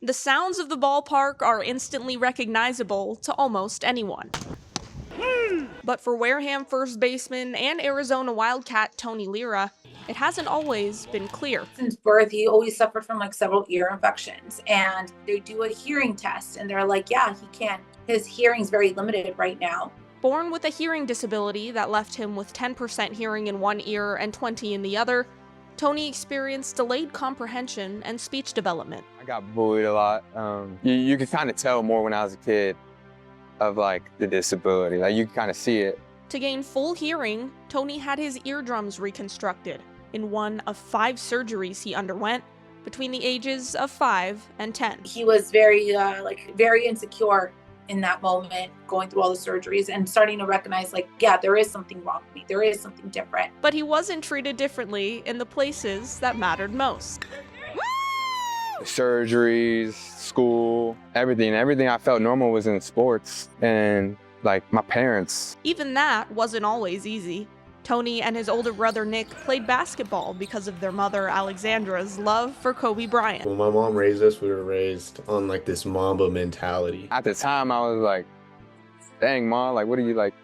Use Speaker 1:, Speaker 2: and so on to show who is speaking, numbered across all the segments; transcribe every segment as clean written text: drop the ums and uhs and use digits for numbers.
Speaker 1: The sounds of the ballpark are instantly recognizable to almost anyone. But for Wareham first baseman and Arizona Wildcat Tony Lira, it hasn't always been clear.
Speaker 2: Since birth, he always suffered from like several ear infections, and they do a hearing test and they're like, yeah, he can't. His hearing's very limited right now.
Speaker 1: Born with a hearing disability that left him with 10% hearing in one ear and 20 in the other, Tony experienced delayed comprehension and speech development.
Speaker 3: I got bullied a lot. You could kind of tell more when I was a kid of like the disability. Like you could kind of see it.
Speaker 1: To gain full hearing, Tony had his eardrums reconstructed in one of 5 surgeries he underwent between the ages of 5 and 10.
Speaker 2: He was very insecure in that moment, going through all the surgeries and starting to recognize like, yeah, there is something wrong with me. There is something different.
Speaker 1: But he wasn't treated differently in the places that mattered most.
Speaker 3: Surgeries, school, everything I felt normal was in sports and like my parents.
Speaker 1: Even that wasn't always easy. Tony and his older brother Nick played basketball because of their mother Alexandra's love for Kobe Bryant.
Speaker 4: When my mom raised us, we were raised on like this Mamba mentality.
Speaker 3: At the time I was like, dang Mom, like what are you like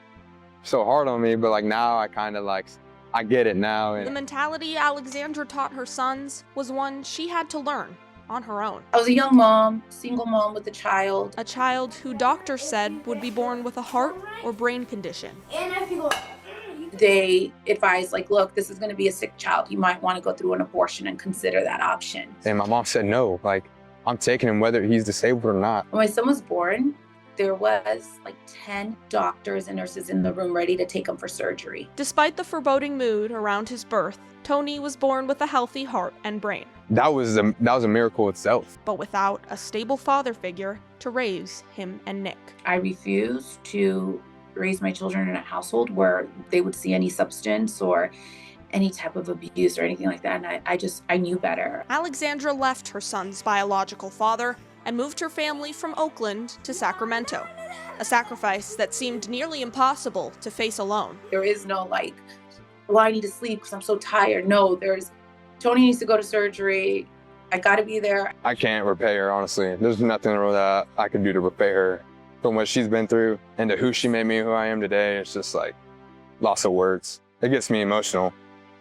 Speaker 3: so hard on me? But like now I kind of like, I get it now.
Speaker 1: The mentality Alexandra taught her sons was one she had to learn on her own.
Speaker 2: I was a young mom, single mom with a child.
Speaker 1: A child who doctors said would be born with a heart or brain condition.
Speaker 2: They advised like, look, this is going to be a sick child. You might want to go through an abortion and consider that option.
Speaker 3: And my mom said no, like I'm taking him whether he's disabled or not.
Speaker 2: When my son was born, there was like 10 doctors and nurses in the room ready to take him for surgery.
Speaker 1: Despite the foreboding mood around his birth, Tony was born with a healthy heart and brain.
Speaker 3: That was a miracle itself.
Speaker 1: But without a stable father figure to raise him and Nick.
Speaker 2: I refused to raise my children in a household where they would see any substance or any type of abuse or anything like that. And I knew better.
Speaker 1: Alexandra left her son's biological father and moved her family from Oakland to Sacramento, a sacrifice that seemed nearly impossible to face alone.
Speaker 2: There is no like, well, I need to sleep because I'm so tired. No, Tony needs to go to surgery. I gotta be there.
Speaker 3: I can't repay her, honestly. There's nothing that I could do to repay her from what she's been through and to who she made me who I am today. It's just like loss of words. It gets me emotional.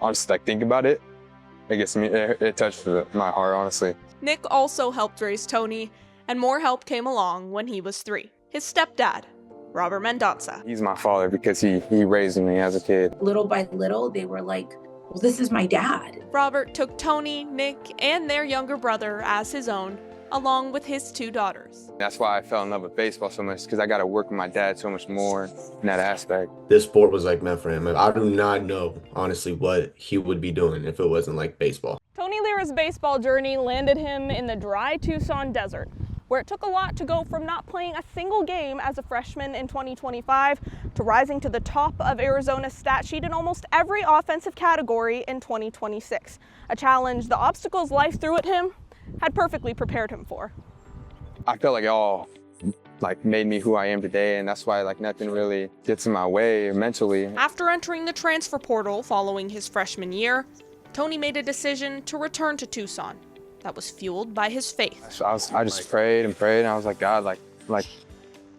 Speaker 3: I'll just like think about it. It touched my heart, honestly.
Speaker 1: Nick also helped raise Tony, and more help came along when he was 3. His stepdad, Robert Mendoza.
Speaker 3: He's my father because he raised me as a kid.
Speaker 2: Little by little, they were like, well, this is my dad.
Speaker 1: Robert took Tony, Nick, and their younger brother as his own, along with his 2 daughters.
Speaker 3: That's why I fell in love with baseball so much, because I got to work with my dad so much more in that aspect.
Speaker 4: This sport was like meant for him. I do not know, honestly, what he would be doing if it wasn't like baseball.
Speaker 1: Tony Lira's baseball journey landed him in the dry Tucson desert, where it took a lot to go from not playing a single game as a freshman in 2025 to rising to the top of Arizona's stat sheet in almost every offensive category in 2026. A challenge the obstacles life threw at him had perfectly prepared him for.
Speaker 3: I feel like it all made me who I am today, and that's why nothing really gets in my way mentally.
Speaker 1: After entering the transfer portal following his freshman year, Tony made a decision to return to Tucson that was fueled by his faith.
Speaker 3: So I just prayed and prayed, and I was like, God,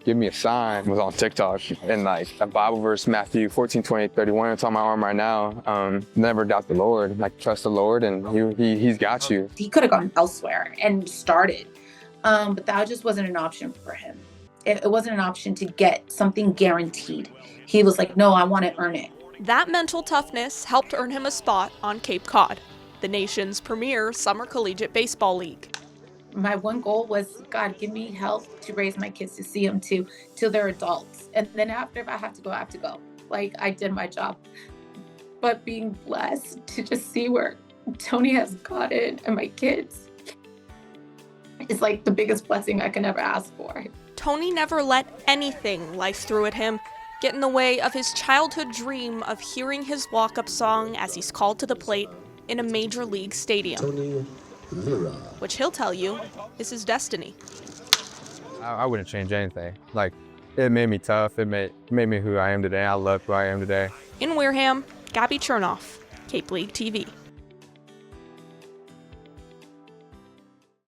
Speaker 3: give me a sign. I was on TikTok, and a Bible verse, Matthew 14:28-31, it's on my arm right now. Never doubt the Lord, trust the Lord, and he's got you.
Speaker 2: He could have gone elsewhere and started, but that just wasn't an option for him. It wasn't an option to get something guaranteed. He was like, no, I want to earn it.
Speaker 1: That mental toughness helped earn him a spot on Cape Cod, the nation's premier summer collegiate baseball league.
Speaker 2: My one goal was, God, give me help to raise my kids to see them till they're adults. And then after, if I have to go, I have to go. I did my job. But being blessed to just see where Tony has gotten and my kids is the biggest blessing I can ever ask for.
Speaker 1: Tony never let anything life threw at him get in the way of his childhood dream of hearing his walk-up song as he's called to the plate in a major league stadium.
Speaker 5: Tony Lira.
Speaker 1: Which he'll tell you is his destiny.
Speaker 3: I wouldn't change anything. It made me tough. It made me who I am today. I love who I am today.
Speaker 1: In Wareham, Gabby Chernoff, Cape League TV.